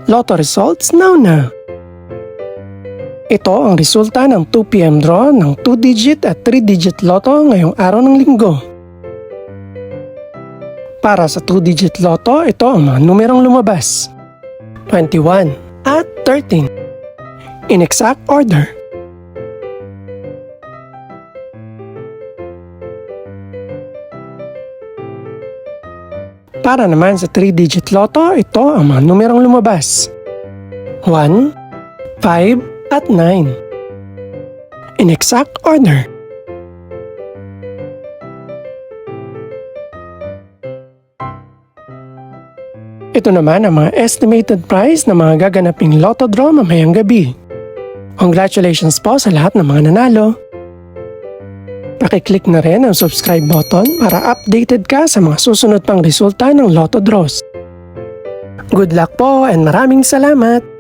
Lotto results now. Ito ang resulta ng 2 PM draw ng 2-digit at 3-digit lotto ngayong araw ng linggo. Para sa 2-digit lotto, ito ang mga numerong lumabas: 21 at 13. In exact order. Para naman sa 3-digit lotto, ito ang mga numerong lumabas: 1, 5, at 9. In exact order. Ito naman ang mga estimated price ng mga gaganaping lotto draw mamayang gabi. Congratulations po sa lahat ng mga nanalo. Pakiclick na rin ang subscribe button para updated ka sa mga susunod pang resulta ng lotto draws. Good luck po and maraming salamat!